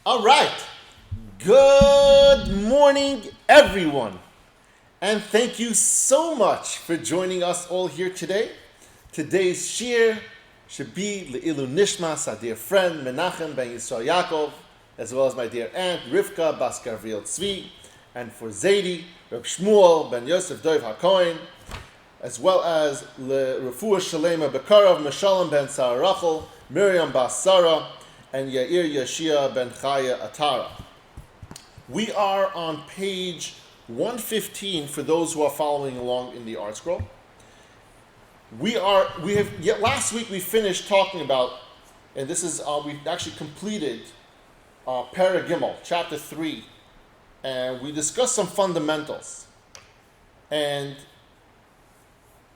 All right. Good morning, everyone. And thank you so much for joining us all here today. Today's shiur should be Le'ilu Nishmas, our dear friend Menachem ben Yisrael Yaakov, as well as my dear aunt Rivka Bas Gavriel Tzvi, and for Zaidi, Reb Shmuel ben Yosef Dov HaKohen, as well as Refuah Shalema Bekarav Meshalem ben Sarah Rachel, Miriam Bas Sarah, and Yair Yashia ben Chaya Atara. We are on page 115 for those who are following along in the art scroll. Last week we finished talking about, and this is, we actually completed Perek Gimel, chapter 3, and we discussed some fundamentals. And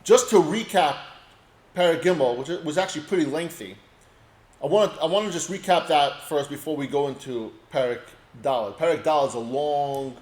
just to recap Perek Gimel, which was actually pretty lengthy, I want to just recap that first before we go into Perek Daled. Perek Daled is a long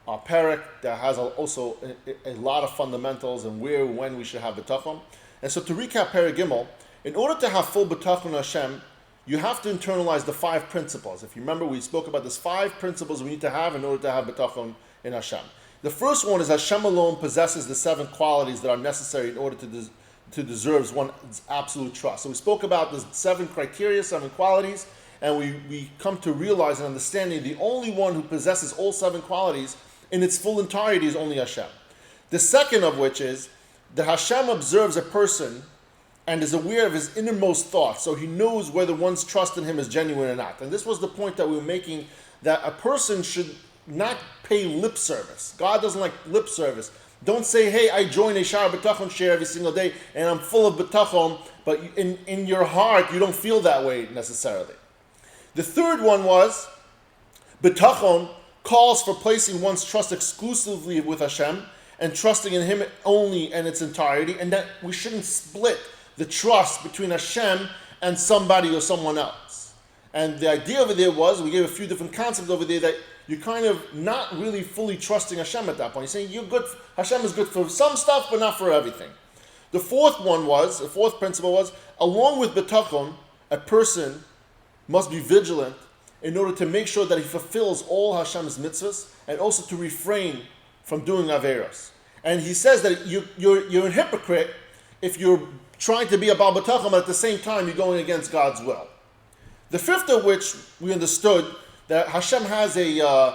Perek that has also a lot of fundamentals and where, when we should have Bitachon. And so to recap Perek Gimel, in order to have full Bitachon in Hashem, you have to internalize the 5 principles. If you remember, we spoke about these 5 principles we need to have in order to have Bitachon in Hashem. The first one is Hashem alone possesses the 7 qualities that are necessary in order to deserve one's absolute trust. So we spoke about the 7 criteria, 7 qualities, and we come to realize and understanding the only one who possesses all 7 qualities in its full entirety is only Hashem. The second of which is that Hashem observes a person and is aware of his innermost thoughts, so he knows whether one's trust in him is genuine or not. And this was the point that we were making, that a person should not pay lip service. God doesn't like lip service. Don't say, hey, I join a Shaar Habitachon share every single day and I'm full of Bitachon, but in your heart you don't feel that way necessarily. The third one was, Bitachon calls for placing one's trust exclusively with Hashem and trusting in Him only in its entirety, and that we shouldn't split the trust between Hashem and somebody or someone else. And the idea over there was, we gave a few different concepts over there, that you're kind of not really fully trusting Hashem at that point. You're saying Hashem is good for some stuff, but not for everything. The fourth principle was, along with Bitachon, a person must be vigilant in order to make sure that he fulfills all Hashem's mitzvahs and also to refrain from doing averos. And he says that you're a hypocrite if you're trying to be a Baal Bitachon, but at the same time you're going against God's will. The fifth of which we understood that Hashem has a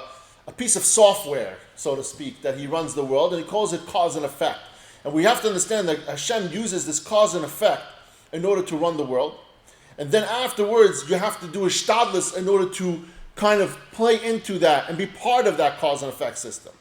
piece of software, so to speak, that He runs the world, and He calls it cause and effect. And we have to understand that Hashem uses this cause and effect in order to run the world. And then afterwards, you have to do a shtadlis in order to kind of play into that and be part of that cause and effect system.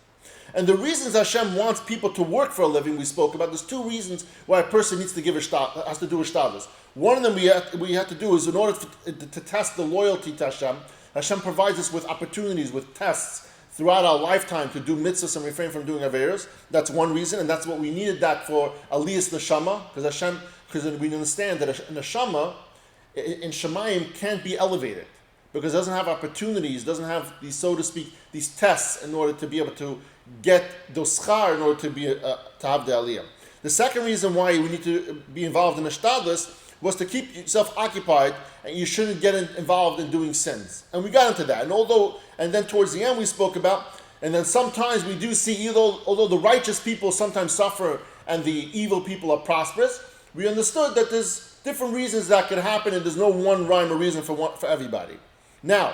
And the reasons Hashem wants people to work for a living, we spoke about, there's 2 reasons why a person needs to has to do a shtadlis. One of them we have to do is in order to test the loyalty to Hashem. Hashem provides us with opportunities, with tests throughout our lifetime to do mitzvahs and refrain from doing averos. That's one reason, and that's what we needed that for aliyas neshama, because we understand that a neshama in Shemayim can't be elevated because it doesn't have opportunities, doesn't have these, so to speak, these tests in order to be able to get those schar in order to have the aliyah. The second reason why we need to be involved in the shtadlis was to keep yourself occupied, and you shouldn't get involved in doing sins. And we got into that. And then towards the end we spoke about, and then sometimes we do see, although the righteous people sometimes suffer and the evil people are prosperous, we understood that there's different reasons that could happen, and there's no one rhyme or reason for everybody. Now,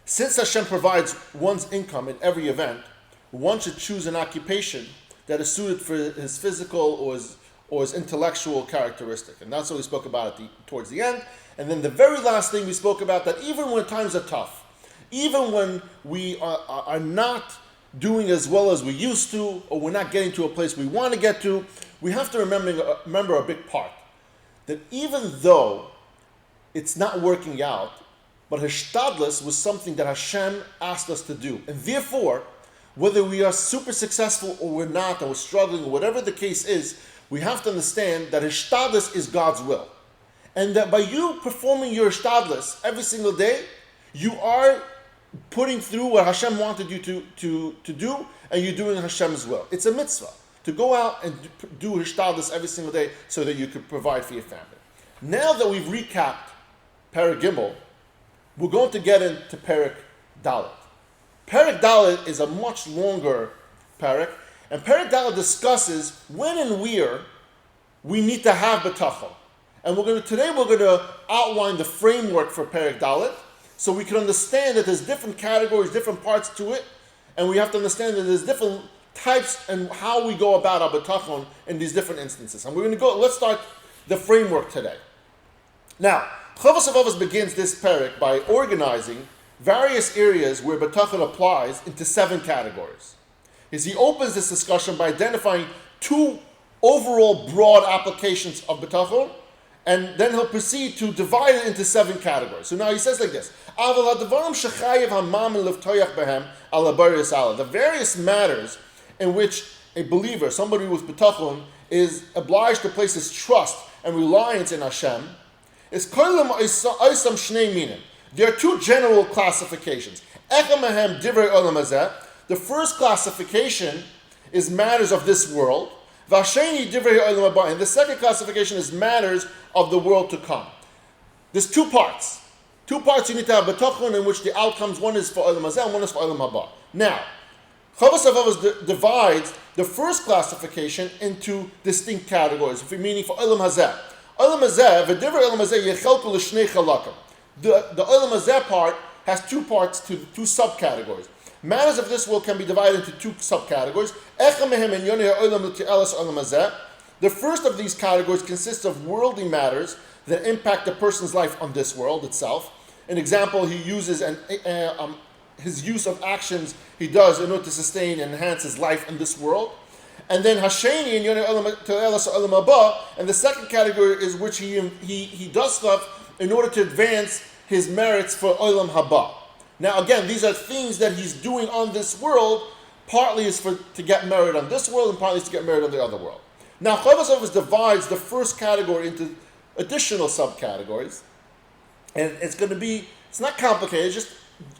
since Hashem provides one's income in every event, one should choose an occupation that is suited for his physical or his intellectual characteristic. And that's what we spoke about towards the end. And then the very last thing we spoke about, that even when times are tough, even when we are not doing as well as we used to, or we're not getting to a place we want to get to, we have to remember a big part. That even though it's not working out, but Hishtadlis was something that Hashem asked us to do. And therefore, whether we are super successful or we're not, or we're struggling, or whatever the case is, we have to understand that Hishtadlis is God's will. And that by you performing your Hishtadlis every single day, you are putting through what Hashem wanted you to do, and you're doing Hashem's will. It's a mitzvah to go out and do Hishtadlis every single day so that you could provide for your family. Now that we've recapped Perek Gimel, we're going to get into Perek Dalet. Perek Dalet is a much longer Perek, and Perek Dalet discusses when and where we need to have Bitachon. And today we're going to outline the framework for Perek Dalet, so we can understand that there's different categories, different parts to it, and we have to understand that there's different types and how we go about our Bitachon in these different instances. And let's start the framework today. Now, Chovos HaLevavos begins this Perek by organizing various areas where Bitachon applies into 7 categories. He opens this discussion by identifying 2 overall broad applications of Bitachon, and then he'll proceed to divide it into 7 categories. So now he says like this: the various matters in which a believer, somebody with Bitachon, is obliged to place his trust and reliance in Hashem, is there are 2 general classifications. The first classification is matters of this world, and the second classification is matters of the world to come. There's 2 parts. 2 parts you need to have Bitachon, in which the outcomes, one is for Olam Hazeh and one is for Olam Haba. Now, Chovos HaLevavos divides the first classification into distinct categories, meaning for Olam Hazeh. Olam Hazeh, v'divrei Olam Hazeh yechelku l'shnei chalakim. The Olam Hazeh part has 2 parts, to 2 subcategories. Matters of this world can be divided into 2 subcategories. The first of these categories consists of worldly matters that impact a person's life on this world itself. An example he uses, his use of actions he does in order to sustain and enhance his life in this world. And then Hasheni and the second category is which he does stuff in order to advance his merits for Olam Haba. Now again, these are things that he's doing on this world. Partly is to get married on this world, and partly is to get married on the other world. Now Chovos HaLevavos divides the first category into additional subcategories, and it's not complicated, it's just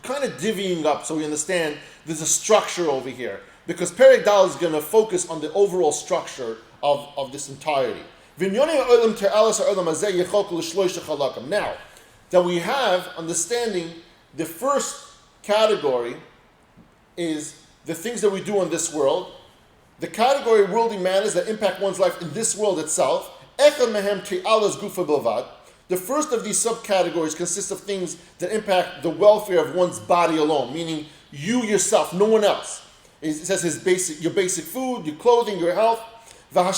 kind of divvying up so we understand there's a structure over here. Because Perek Dalet is going to focus on the overall structure of this entirety. Now, that we have understanding, the first category is the things that we do in this world. The category of worldly matters that impact one's life in this world itself. The first of these subcategories consists of things that impact the welfare of one's body alone, meaning you yourself, no one else. It says your basic food, your clothing, your health. The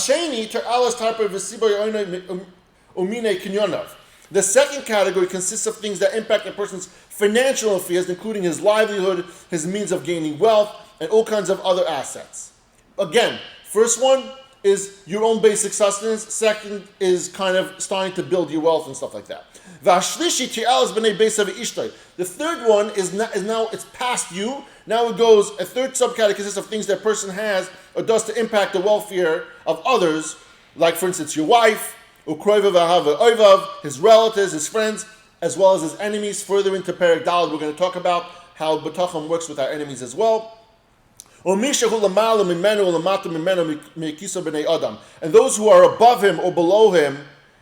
second category consists of things that impact a person's financial affairs, including his livelihood, his means of gaining wealth, and all kinds of other assets. Again, first one is your own basic sustenance. Second is kind of starting to build your wealth and stuff like that. The third one is now it's past you. Now it goes, a third subcategory consists of things that a person has or does to impact the welfare of others, like for instance your wife, his relatives, his friends, as well as his enemies. Further into Perek Dalet, we're going to talk about how Bitachon works with our enemies as well. And those who are above him or below him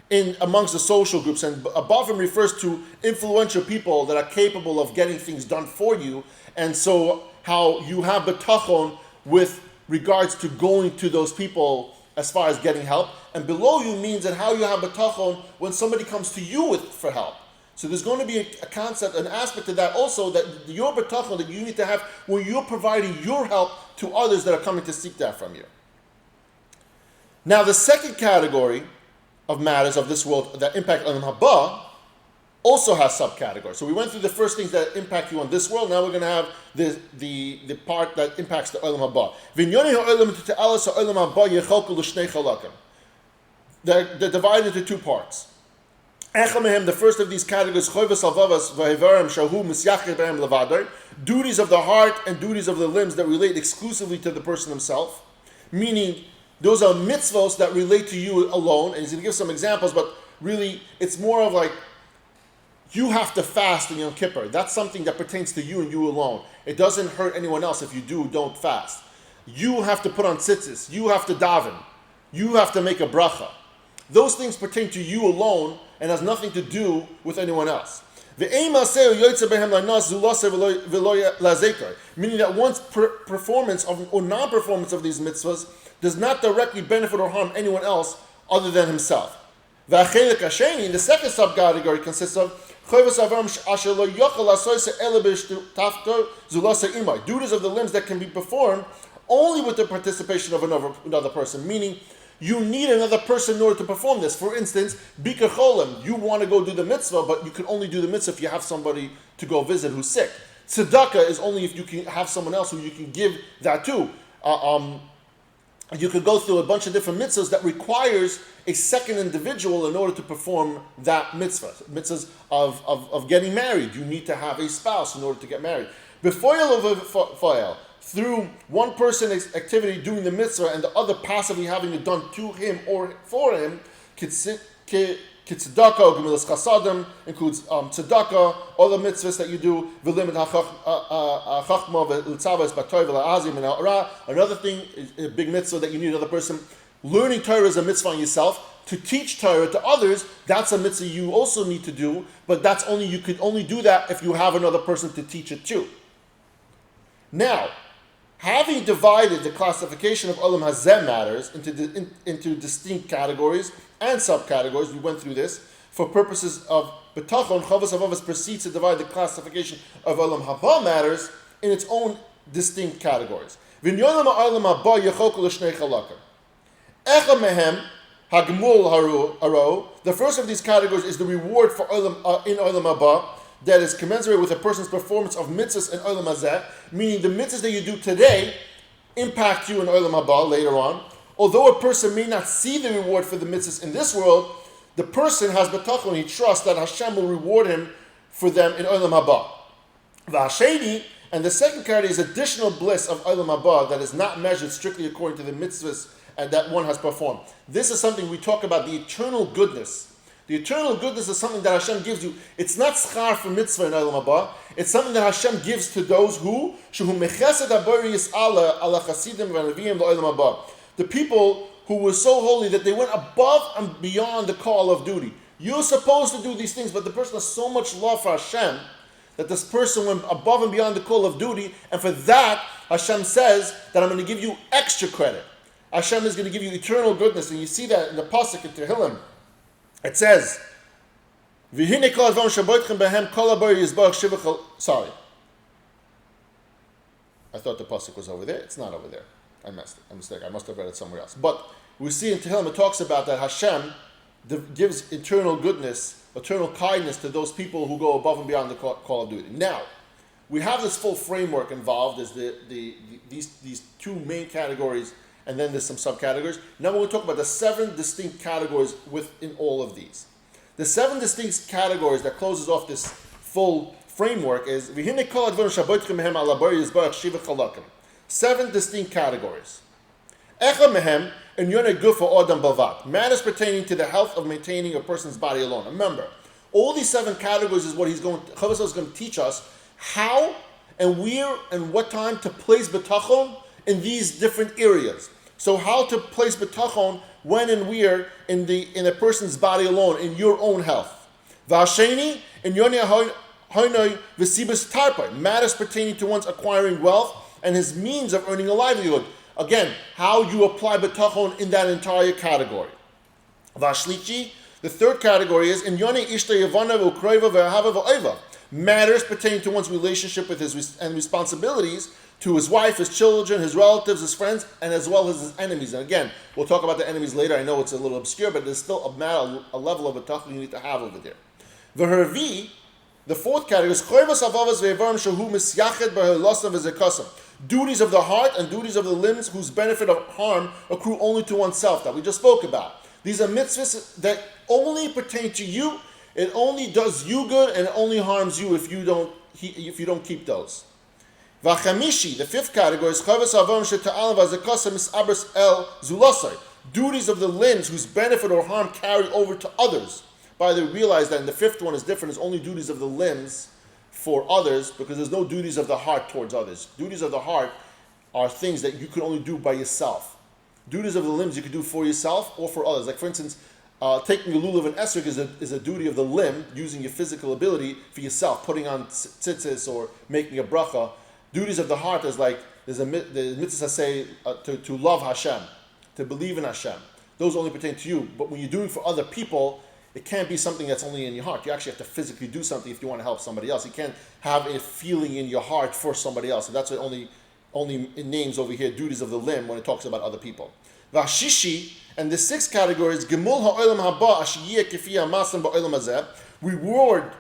in amongst the social groups, and above him refers to influential people that are capable of getting things done for you, and so how you have Bitachon with regards to going to those people as far as getting help, and below you means that how you have Bitachon when somebody comes to you for help. So there's going to be a concept, an aspect of that also, that your Bitachon that you need to have when you're providing your help to others that are coming to seek that from you. Now the second category of matters of this world that impact Olam Haba also has subcategories. So we went through the first things that impact you on this world. Now we're going to have the part that impacts the Olam Haba. They're divided into 2 parts. The first of these categories, Chovos HaLevavos, duties of the heart and duties of the limbs that relate exclusively to the person himself, meaning those are mitzvos that relate to you alone. And he's going to give some examples, but really it's more of like, you have to fast in Yom Kippur. That's something that pertains to you and you alone. It doesn't hurt anyone else if you don't fast. You have to put on tzitzis. You have to daven. You have to make a bracha. Those things pertain to you alone and has nothing to do with anyone else. Meaning that one's performance or non-performance of these mitzvahs does not directly benefit or harm anyone else other than himself. The second subcategory consists of duties of the limbs that can be performed only with the participation of another person, meaning you need another person in order to perform this. For instance, Bitachon, you want to go do the mitzvah, but you can only do the mitzvah if you have somebody to go visit who's sick. Tzedakah is only if you can have someone else who you can give that to. You could go through a bunch of different mitzvahs that requires a second individual in order to perform that mitzvah. Mitzvahs of getting married. You need to have a spouse in order to get married. Through one person's activity doing the mitzvah and the other passively having it done to him or for him, tzedakah or gemilas chasadim includes tzedakah, all the mitzvahs that you do. Another thing, a big mitzvah that you need another person. Learning Torah is a mitzvah on yourself. To teach Torah to others, that's a mitzvah you also need to do, but you could only do that if you have another person to teach it to. Now, having divided the classification of Olam Hazeh matters into distinct categories and subcategories, we went through this, for purposes of Bitachon, Chovos HaLevavos proceeds to divide the classification of Olam Haba matters in its own distinct categories. The first of these categories is the reward for in Olam Haba, that is commensurate with a person's performance of mitzvahs in Olam Hazeh, meaning the mitzvahs that you do today impact you in Olam Haba later on. Although a person may not see the reward for the mitzvahs in this world, the person has Bitachon, he trusts that Hashem will reward him for them in Olam Haba. V'hasheni, and the second category is additional bliss of Olam Haba that is not measured strictly according to the mitzvahs and that one has performed. This is something we talk about, the eternal goodness. The eternal goodness is something that Hashem gives you. It's not schar for mitzvah in Olam Haba. It's something that Hashem gives to those who the people who were so holy that they went above and beyond the call of duty. You're supposed to do these things, but the person has so much love for Hashem that this person went above and beyond the call of duty, and for that, Hashem says that I'm going to give you extra credit. Hashem is going to give you eternal goodness, and you see that in the pasuk in Tehillim. It says, sorry. I thought the pasuk was over there. It's not over there. I missed it. I'm mistaken. I must have read it somewhere else. But we see in Tehillim it talks about that Hashem gives eternal goodness, eternal kindness to those people who go above and beyond the call of duty. Now, we have this full framework involved. There's these two main categories, and then there's some subcategories. Now we're going to talk about the 7 distinct categories within all of these. The 7 distinct categories that closes off this full framework is 7 distinct categories. Matters pertaining to the health of maintaining a person's body alone. Remember, all these 7 categories is what Chovos is going to teach us how and where and what time to place Bitachon in these different areas. So how to place Bitachon when and where in a person's body alone, in your own health. V'hasheni in yonei hoinoi v'sibus tarpai, matters pertaining to one's acquiring wealth and his means of earning a livelihood. Again, how you apply Bitachon in that entire category. V'ashlichi, the third category is in yonei ishta yavana v'ukroiva v'ahava v'oiva, matters pertaining to one's relationship with and responsibilities to his wife, his children, his relatives, his friends, and as well as his enemies. And again, we'll talk about the enemies later. I know it's a little obscure, but there's still a level of Bitachon you need to have over there. The Hervi, the fourth category is Chovos HaLevavos ve'evarim shehu misyached b'helasav v'zekasam, duties of the heart and duties of the limbs whose benefit of harm accrue only to oneself, that we just spoke about. These are mitzvahs that only pertain to you. It only does you good, and it only harms you if you don't keep those. V'chamishi, the fifth category is Chovos HaLevavos sheta'al v'zekasam misabers el zulasai, duties of the limbs whose benefit or harm carry over to others. By the way, realize that in the fifth one is different. It's only duties of the limbs for others, because there's no duties of the heart towards others. Duties of the heart are things that you can only do by yourself. Duties of the limbs you can do for yourself or for others. Like for instance, taking a lulav and esrog is a duty of the limb, using your physical ability for yourself, putting on tzitzis or making a bracha. Duties of the heart is like, the mitzvahs say to love Hashem, to believe in Hashem. Those only pertain to you. But when you're doing for other people, it can't be something that's only in your heart. You actually have to physically do something if you want to help somebody else. You can't have a feeling in your heart for somebody else. So that's what only it names over here duties of the limb when it talks about other people. Vashishi, and the sixth category is Gemul ha'olam haba ashiyeh kifi ha'masam ba'olam hazeh, reward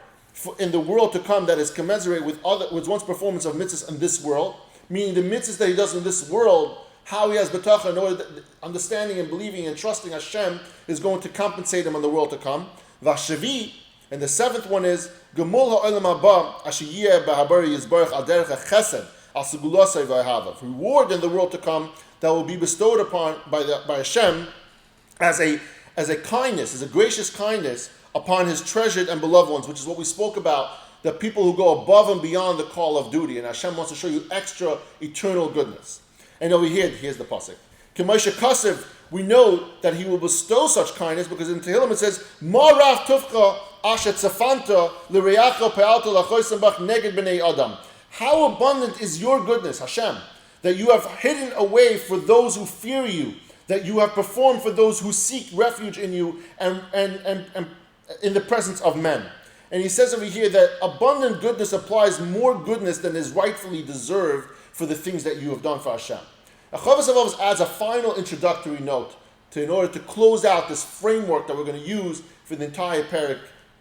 in the world to come that is commensurate with one's performance of mitzvahs in this world, meaning the mitzvahs that he does in this world, how he has bitachon, in order that understanding and believing and trusting Hashem is going to compensate him in the world to come. Vashavi, and the seventh one is Gemul ha'olam haba ashiyeh b'habari yizbarach al derech ha'chesed al segulosei v'ahavav, reward in the world to come that will be bestowed upon by Hashem as a kindness, as a gracious kindness upon His treasured and beloved ones, which is what we spoke about, the people who go above and beyond the call of duty, and Hashem wants to show you extra eternal goodness. And over here, here's the pasuk. K'moshe kasev, we know that He will bestow such kindness because in Tehillim it says, Ma rav tufcha asher tzafanta l'reyacha pe'alta l'choysem bach neged b'nei adam. How abundant is your goodness, Hashem, that you have hidden away for those who fear you, that you have performed for those who seek refuge in you and in the presence of men. And he says over here that abundant goodness applies more goodness than is rightfully deserved for the things that you have done for Hashem. Chovos HaLevavos adds a final introductory note in order to close out this framework that we're going to use for the entire Perek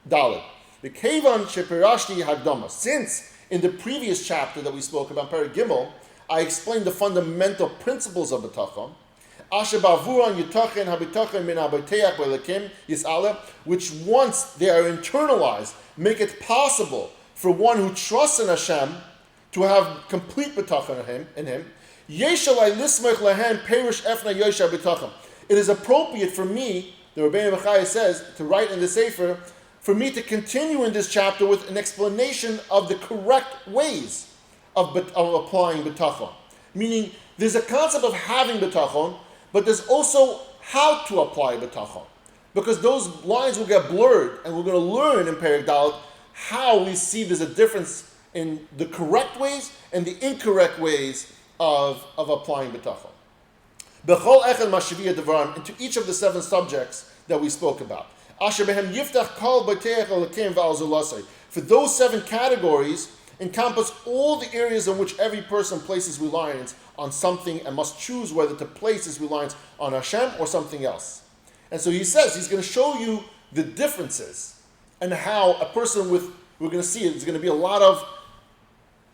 Dalet. The Kevan Shepirashti Hagdama. Since in the previous chapter that we spoke about, Perek Gimel, I explained the fundamental principles of Bitachon, which once they are internalized, make it possible for one who trusts in Hashem to have complete Bitachon in Him. It is appropriate for me, the Rabbeinu Bechaya says, to write in the Sefer, for me to continue in this chapter with an explanation of the correct ways of applying Bitachon. Meaning, there's a concept of having Bitachon, but there's also how to apply Bitachon. Because those lines will get blurred, and we're going to learn in Perek Dalet how we see there's a difference in the correct ways and the incorrect ways of applying Bitachon. B'chol echad mashiviyah devarim, into each of the 7 subjects that we spoke about. Asher behem yiftach kol b'teich elakim v'al zulasei. For those 7 categories encompass all the areas in which every person places reliance on something and must choose whether to place his reliance on Hashem or something else. And so he says he's going to show you the differences and how a person with, we're going to see it, there's going to be a lot of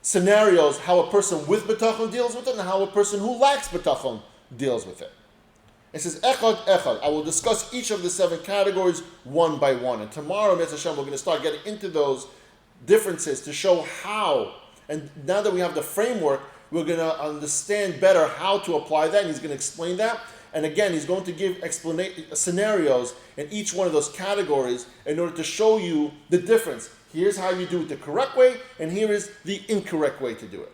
scenarios how a person with Bitachon deals with it and how a person who lacks Bitachon deals with it. It says, Echad, Echad. I will discuss each of the 7 categories one by one. And tomorrow, Mitzvah Hashem, we're going to start getting into those differences to show how, and now that we have the framework, we're going to understand better how to apply that, and he's going to explain that. And again, he's going to give scenarios in each one of those categories in order to show you the difference. Here's how you do it the correct way, and here is the incorrect way to do it.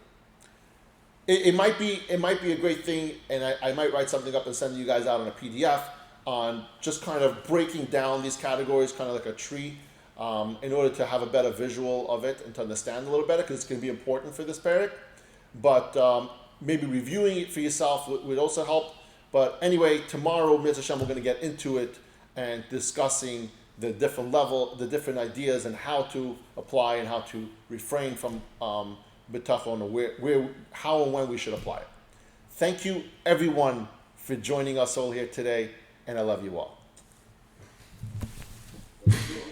It might be a great thing, and I might write something up and send you guys out on a PDF on just kind of breaking down these categories, kind of like a tree, in order to have a better visual of it and to understand a little better, because it's going to be important for this parak. But maybe reviewing it for yourself would also help. But anyway, tomorrow, Mitzvah Hashem, we're going to get into it and discussing the different different ideas and how to apply and how to refrain from Bitachon, or how and when we should apply it. Thank you, everyone, for joining us all here today, and I love you all.